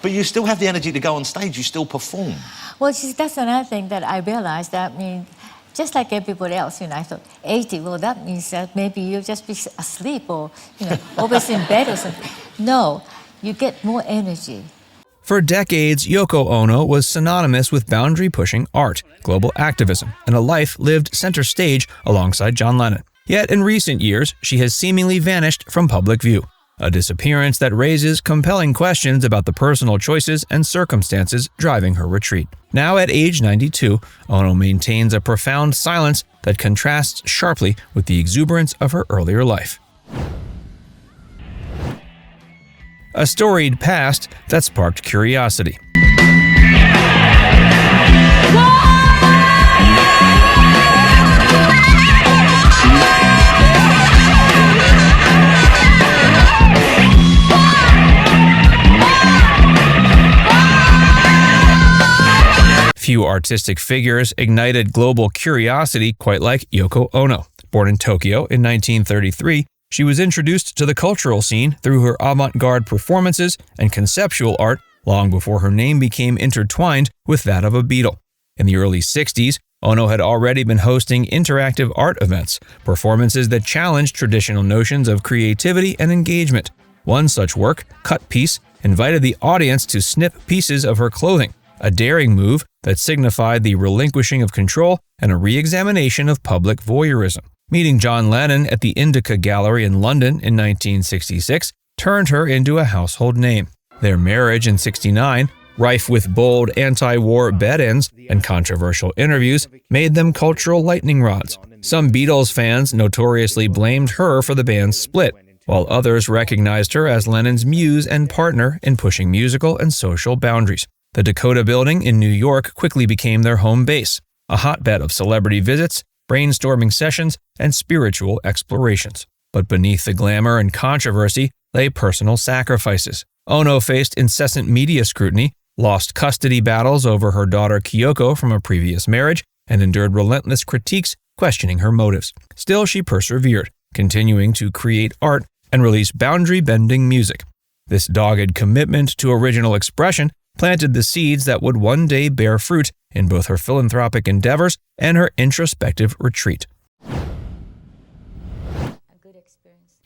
But you still have the energy to go on stage, you still perform. Well, see, that's another thing that I realized. That just like everybody else, I thought 80, well, that means that maybe you'll just be asleep or, always in bed or something. No, you get more energy. For decades, Yoko Ono was synonymous with boundary-pushing art, global activism, and a life lived center stage alongside John Lennon. Yet in recent years, she has seemingly vanished from public view, a disappearance that raises compelling questions about the personal choices and circumstances driving her retreat. Now at age 92, Ono maintains a profound silence that contrasts sharply with the exuberance of her earlier life. A storied past that sparked curiosity. Few artistic figures ignited global curiosity quite like Yoko Ono. Born in Tokyo in 1933, she was introduced to the cultural scene through her avant-garde performances and conceptual art long before her name became intertwined with that of a Beatle. In the early 60s, Ono had already been hosting interactive art events, performances that challenged traditional notions of creativity and engagement. One such work, Cut Piece, invited the audience to snip pieces of her clothing, a daring move that signified the relinquishing of control and a re-examination of public voyeurism. Meeting John Lennon at the Indica Gallery in London in 1966 turned her into a household name. Their marriage in '69, rife with bold anti-war bed-ins and controversial interviews, made them cultural lightning rods. Some Beatles fans notoriously blamed her for the band's split, while others recognized her as Lennon's muse and partner in pushing musical and social boundaries. The Dakota building in New York quickly became their home base, a hotbed of celebrity visits, brainstorming sessions, and spiritual explorations. But beneath the glamour and controversy lay personal sacrifices. Ono faced incessant media scrutiny, lost custody battles over her daughter Kyoko from a previous marriage, and endured relentless critiques questioning her motives. Still, she persevered, continuing to create art and release boundary-bending music. This dogged commitment to original expression planted the seeds that would one day bear fruit in both her philanthropic endeavors and her introspective retreat.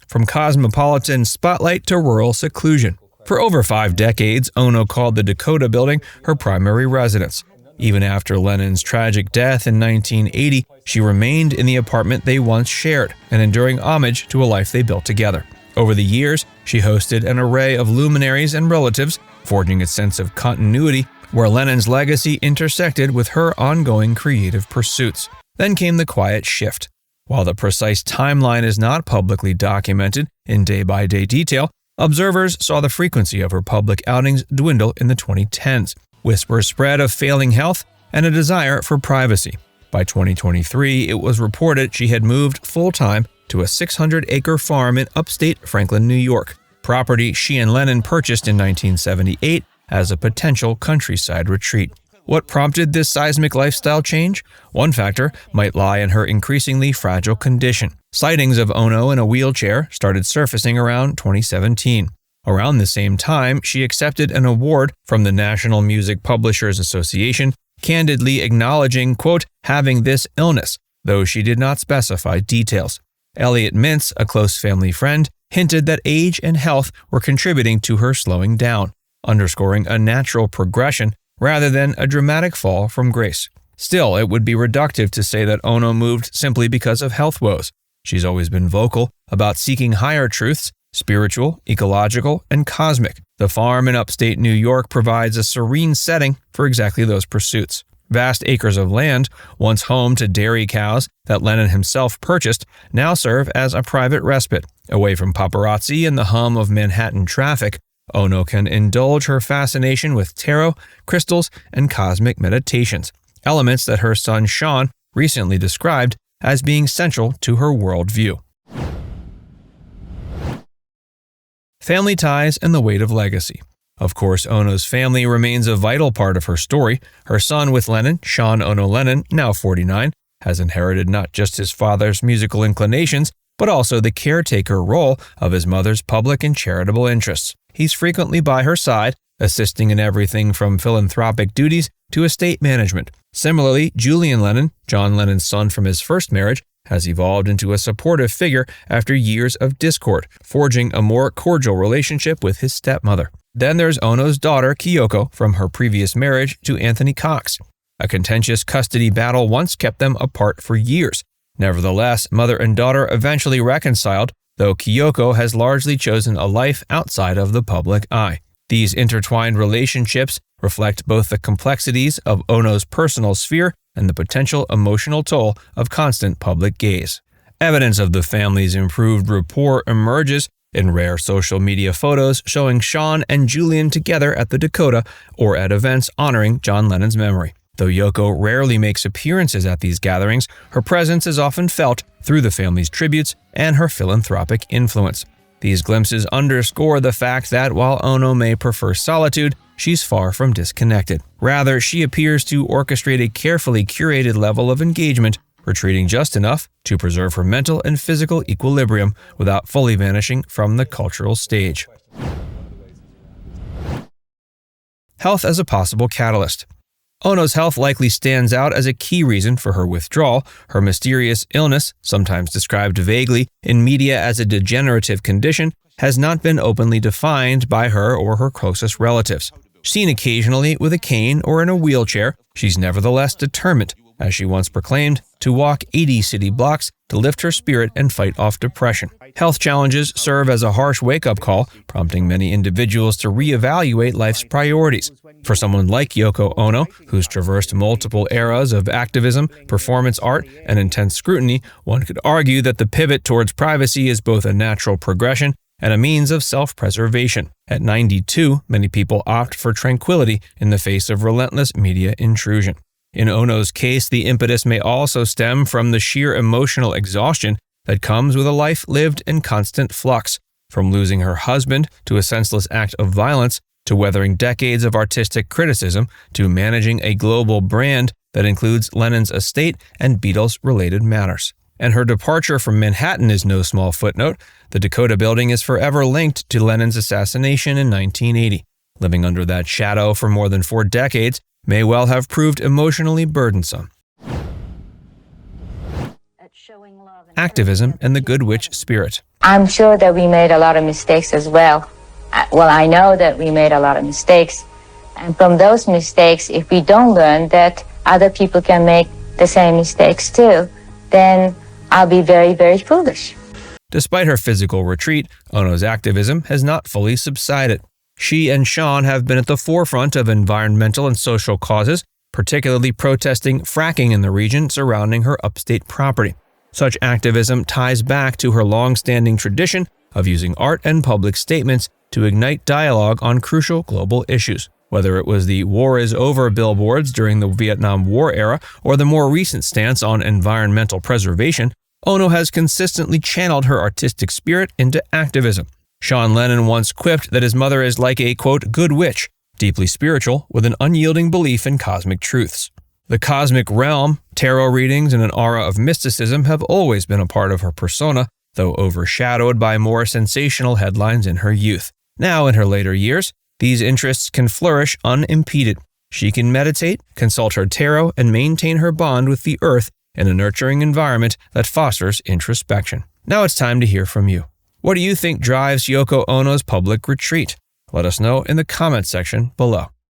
From cosmopolitan spotlight to rural seclusion. For over 5 decades, Ono called the Dakota building her primary residence. Even after Lennon's tragic death in 1980, she remained in the apartment they once shared, an enduring homage to a life they built together. Over the years, she hosted an array of luminaries and relatives, forging a sense of continuity where Lennon's legacy intersected with her ongoing creative pursuits. Then came the quiet shift. While the precise timeline is not publicly documented in day-by-day detail, observers saw the frequency of her public outings dwindle in the 2010s. Whispers spread of failing health and a desire for privacy. By 2023, it was reported she had moved full-time to a 600-acre farm in upstate Franklin, New York, property she and Lennon purchased in 1978 as a potential countryside retreat. What prompted this seismic lifestyle change? One factor might lie in her increasingly fragile condition. Sightings of Ono in a wheelchair started surfacing around 2017. Around the same time, she accepted an award from the National Music Publishers Association, candidly acknowledging, quote, having this illness, though she did not specify details. Elliot Mintz, a close family friend, hinted that age and health were contributing to her slowing down, underscoring a natural progression rather than a dramatic fall from grace. Still, it would be reductive to say that Ono moved simply because of health woes. She's always been vocal about seeking higher truths, spiritual, ecological, and cosmic. The farm in upstate New York provides a serene setting for exactly those pursuits. Vast acres of land, once home to dairy cows that Lennon himself purchased, now serve as a private respite. Away from paparazzi and the hum of Manhattan traffic, Ono can indulge her fascination with tarot, crystals, and cosmic meditations, elements that her son Sean recently described as being central to her worldview. Family ties and the weight of legacy. Of course, Ono's family remains a vital part of her story. Her son with Lennon, Sean Ono Lennon, now 49, has inherited not just his father's musical inclinations, but also the caretaker role of his mother's public and charitable interests. He's frequently by her side, assisting in everything from philanthropic duties to estate management. Similarly, Julian Lennon, John Lennon's son from his first marriage, has evolved into a supportive figure after years of discord, forging a more cordial relationship with his stepmother. Then there's Ono's daughter, Kyoko, from her previous marriage to Anthony Cox. A contentious custody battle once kept them apart for years. Nevertheless, mother and daughter eventually reconciled, though Kyoko has largely chosen a life outside of the public eye. These intertwined relationships reflect both the complexities of Ono's personal sphere and the potential emotional toll of constant public gaze. Evidence of the family's improved rapport emerges in rare social media photos showing Sean and Julian together at the Dakota or at events honoring John Lennon's memory. Though Yoko rarely makes appearances at these gatherings, her presence is often felt through the family's tributes and her philanthropic influence. These glimpses underscore the fact that while Ono may prefer solitude, she's far from disconnected. Rather, she appears to orchestrate a carefully curated level of engagement, retreating just enough to preserve her mental and physical equilibrium without fully vanishing from the cultural stage. Health as a possible catalyst. Ono's health likely stands out as a key reason for her withdrawal. Her mysterious illness, sometimes described vaguely in media as a degenerative condition, has not been openly defined by her or her closest relatives. Seen occasionally with a cane or in a wheelchair, she's nevertheless determined, as she once proclaimed, to walk 80 city blocks to lift her spirit and fight off depression. Health challenges serve as a harsh wake-up call, prompting many individuals to reevaluate life's priorities. For someone like Yoko Ono, who's traversed multiple eras of activism, performance art, and intense scrutiny, one could argue that the pivot towards privacy is both a natural progression and a means of self-preservation. At 92, many people opt for tranquility in the face of relentless media intrusion. In Ono's case, the impetus may also stem from the sheer emotional exhaustion that comes with a life lived in constant flux, from losing her husband to a senseless act of violence, to weathering decades of artistic criticism, to managing a global brand that includes Lennon's estate and Beatles-related matters. And her departure from Manhattan is no small footnote. The Dakota building is forever linked to Lennon's assassination in 1980. Living under that shadow for more than 4 decades may well have proved emotionally burdensome. Activism and the Good Witch spirit. I'm sure that we made a lot of mistakes as well. Well, I know that we made a lot of mistakes. And from those mistakes, if we don't learn that other people can make the same mistakes too, then I'll be very, very foolish. Despite her physical retreat, Ono's activism has not fully subsided. She and Sean have been at the forefront of environmental and social causes, particularly protesting fracking in the region surrounding her upstate property. Such activism ties back to her long-standing tradition of using art and public statements to ignite dialogue on crucial global issues. Whether it was the "War is over" billboards during the Vietnam War era or the more recent stance on environmental preservation, Ono has consistently channeled her artistic spirit into activism. Sean Lennon once quipped that his mother is like a, quote, good witch, deeply spiritual with an unyielding belief in cosmic truths. The cosmic realm, tarot readings, and an aura of mysticism have always been a part of her persona, though overshadowed by more sensational headlines in her youth. Now, in her later years, these interests can flourish unimpeded. She can meditate, consult her tarot, and maintain her bond with the earth in a nurturing environment that fosters introspection. Now it's time to hear from you. What do you think drives Yoko Ono's public retreat? Let us know in the comments section below.